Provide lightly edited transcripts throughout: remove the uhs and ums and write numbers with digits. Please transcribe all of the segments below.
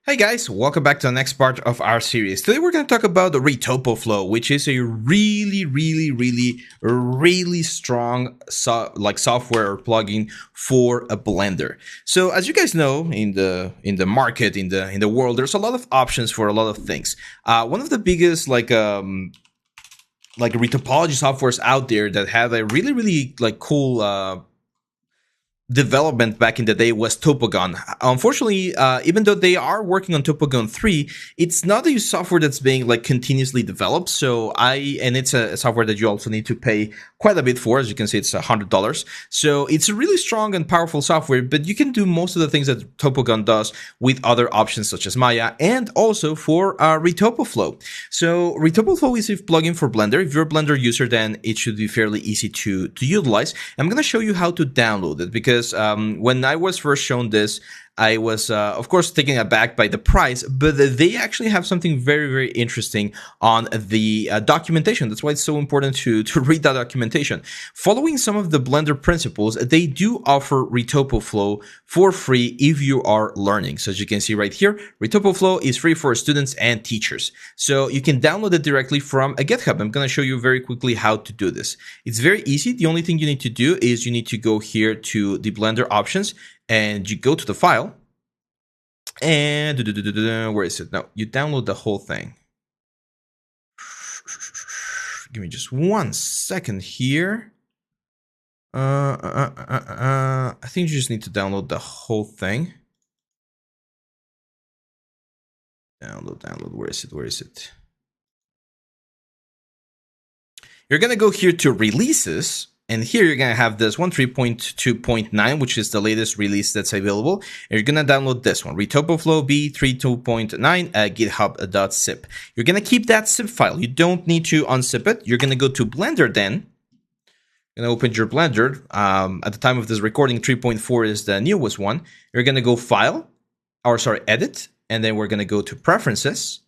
Hey guys, welcome back to the next part of our series. Today we're going to talk about the reto flow, which is a really strong software or plugin for a Blender. So as you guys know, in the market, in the world, there's a lot of options for a lot of things. One of the biggest retopology softwares out there that have a really cool development back in the day was Topogon. Unfortunately, even though they are working on Topogon 3, it's not a software that's being continuously developed. And it's a software that you also need to pay quite a bit for. As you can see, it's $100. So it's a really strong and powerful software, but you can do most of the things that Topogon does with other options such as Maya and also for Retopoflow. So Retopoflow is a plugin for Blender. If you're a Blender user, then it should be fairly easy to utilize. I'm going to show you how to download it because when I was first shown this, I was, of course, taken aback by the price, but they actually have something very interesting on the documentation. That's why it's so important to read that documentation. Following some of the Blender principles, they do offer Retopoflow for free if you are learning. So as you can see right here, Retopoflow is free for students and teachers. So you can download it directly from a GitHub. I'm going to show you very quickly how to do this. It's very easy. The only thing you need to do is you need to go here to the Blender options, and you go to the file, and where is it? No, you download the whole thing. Give me just 1 second here. I think you just need to download the whole thing. Download. Where is it? You're gonna go here to releases. And here you're going to have this one, 3.2.9, which is the latest release that's available. And you're going to download this one, Retopoflow B32.9 github.zip. You're going to keep that zip file. You don't need to unzip it. You're going to go to Blender then. You're going to open your Blender. At the time of this recording, 3.4 is the newest one. You're going to go Edit. And then we're going to go to Preferences,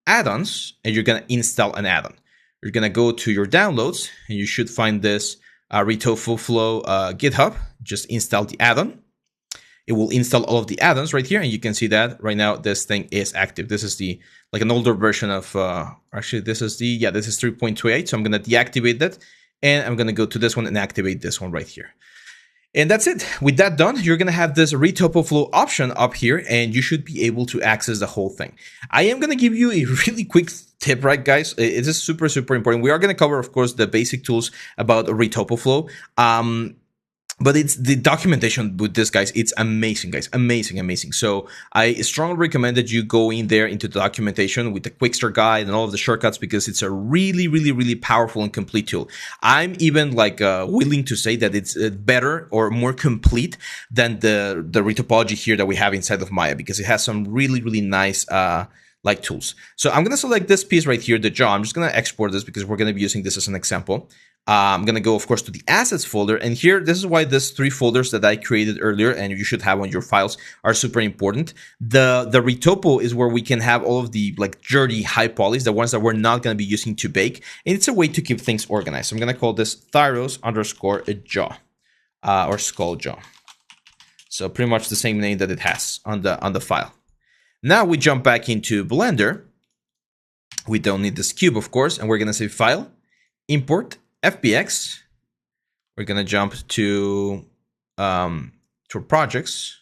Add-ons, and you're going to install an add-on. You're going to go to your downloads, and you should find this Retopoflow GitHub. Just install the add-on. It will install all of the add-ons right here, and you can see that right now this thing is active. This is the an older version of actually this is 3.28. So I'm going to deactivate that, and I'm going to go to this one and activate this one right here. And that's it. With that done, you're going to have this Retopoflow option up here, and you should be able to access the whole thing. I am going to give you a really quick tip, right, guys? It is super important. We are going to cover, of course, the basic tools about Retopoflow. But it's the documentation with this, guys. It's amazing, guys. Amazing. So I strongly recommend that you go in there into the documentation with the quick start guide and all of the shortcuts, because it's a really powerful and complete tool. I'm even willing to say that it's better or more complete than the retopology here that we have inside of Maya, because it has some really nice tools. So I'm going to select this piece right here, the jaw. I'm just going to export this because we're going to be using this as an example. I'm going to go, of course, to the assets folder. And here, this is why these 3 folders that I created earlier and you should have on your files are super important. The retopo is where we can have all of the dirty high polys, the ones that we're not going to be using to bake. And it's a way to keep things organized. So I'm going to call this Thyros_jaw or skull jaw. So pretty much the same name that it has on the file. Now we jump back into Blender. We don't need this cube, of course, and we're going to say File, Import, FBX. We're going to jump to Projects.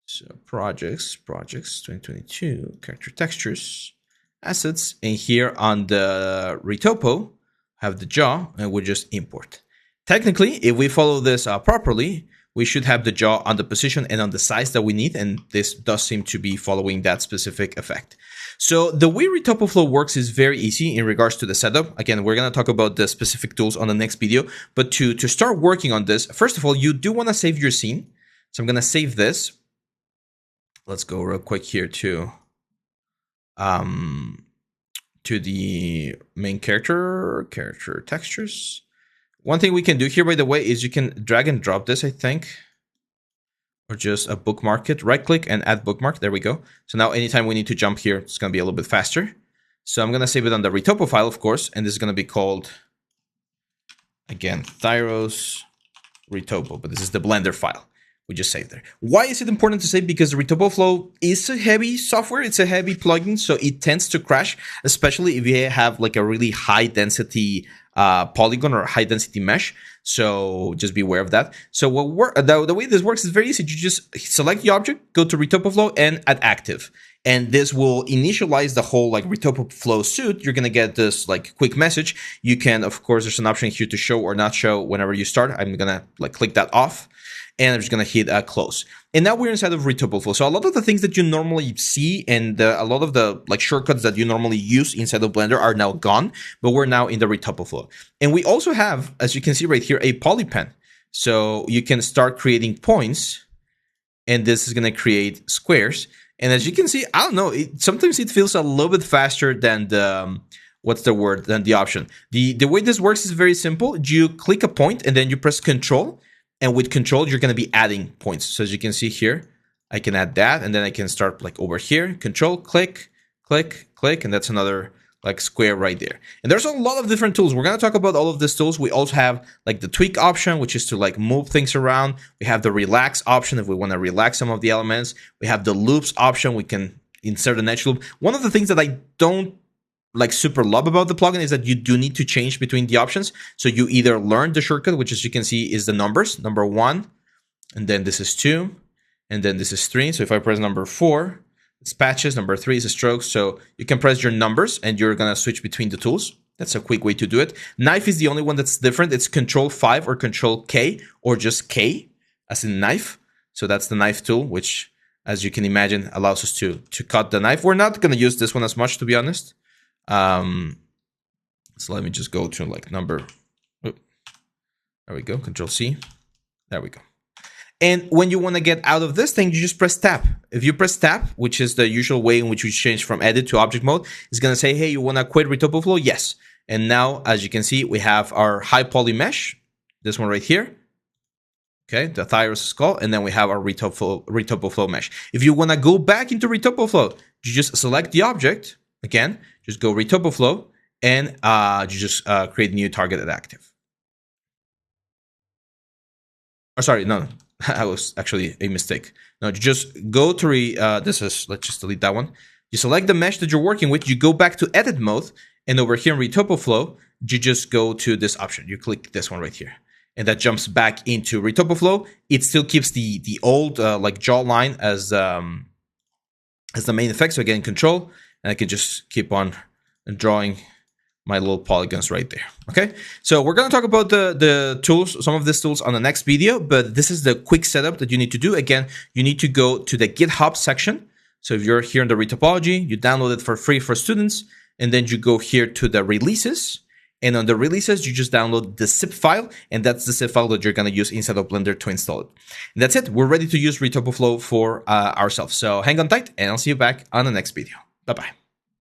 So Projects 2022, Character Textures, Assets, and here on the Retopo, have the jaw, and we'll just import. Technically, if we follow this properly, we should have the jaw on the position and on the size that we need, and this does seem to be following that specific effect. So the way Retopoflow works is very easy in regards to the setup. Again, we're going to talk about the specific tools on the next video, but to start working on this, first of all, you do want to save your scene. So I'm going to save this. Let's go real quick here to the main character textures. One thing we can do here, by the way, is you can drag and drop this, I think, or just a bookmark it. Right click and add bookmark. There we go. So now anytime we need to jump here, it's going to be a little bit faster. So I'm going to save it on the Retopo file, of course, and this is going to be called, again, Thyros Retopo, but this is the Blender file. we just save there. Why is it important to save? Because the RetopoFlow is a heavy software. It's a heavy plugin, so it tends to crash, especially if you have like a really high density polygon or high density mesh. So just be aware of that. So the way this works is very easy. You just select the object, go to RetopoFlow and add active. And this will initialize the whole like RetopoFlow suite. You're going to get this like quick message. You can, of course, there's an option here to show or not show whenever you start. I'm going to like click that off. And I'm just going to hit close. And now we're inside of RetopoFlow. So a lot of the things that you normally see and a lot of the like shortcuts that you normally use inside of Blender are now gone, but we're now in the RetopoFlow. And we also have, as you can see right here, a polypen. So you can start creating points, and this is going to create squares. And as you can see, I don't know, sometimes it feels a little bit faster than the, than the option. The way this works is very simple. You click a point and then you press Control. And with Control, you're going to be adding points. So as you can see here, I can add that. And then I can start like over here, Control, click, click, click. And that's another like square right there. And there's a lot of different tools. We're going to talk about all of these tools. We also have like the tweak option, which is to like move things around. We have the relax option if we want to relax some of the elements. We have the loops option. We can insert an edge loop. One of the things that I don't like super love about the plugin is that you do need to change between the options. So you either learn the shortcut, which as you can see is the numbers, number 1, and then this is 2, and then this is 3. So if I press number 4, it's patches, number 3 is strokes. So you can press your numbers and you're gonna switch between the tools. That's a quick way to do it. Knife is the only one that's different. It's Control 5 or Control K or just K as in knife. So that's the knife tool, which as you can imagine allows us to cut the knife. We're not gonna use this one as much, to be honest. So let me just go to like number, there we go, Control C, there we go. And when you want to get out of this thing, you just press tab. If you press tab, which is the usual way in which we change from edit to object mode, it's going to say, hey, you want to quit RetopoFlow? Yes. And now, as you can see, we have our high poly mesh, this one right here. Okay, the Thyros skull, and then we have our RetopoFlow mesh. If you want to go back into RetopoFlow, you just select the object. Again, just go RetopoFlow, and you just create new targeted active. Oh, sorry, no, that was actually a mistake. No, you just go to let's just delete that one. You select the mesh that you're working with, you go back to edit mode, and over here in RetopoFlow, you just go to this option. You click this one right here, and that jumps back into RetopoFlow. It still keeps the old like jaw line as the main effect. So again, Control. And I can just keep on drawing my little polygons right there. Okay, so we're going to talk about the tools, some of these tools on the next video, but this is the quick setup that you need to do. Again, you need to go to the GitHub section. So if you're here in the Retopology, you download it for free for students, and then you go here to the releases. And on the releases, you just download the zip file, and that's the zip file that you're going to use inside of Blender to install it. And that's it. We're ready to use RetopoFlow for ourselves. So hang on tight, and I'll see you back on the next video. Bye-bye.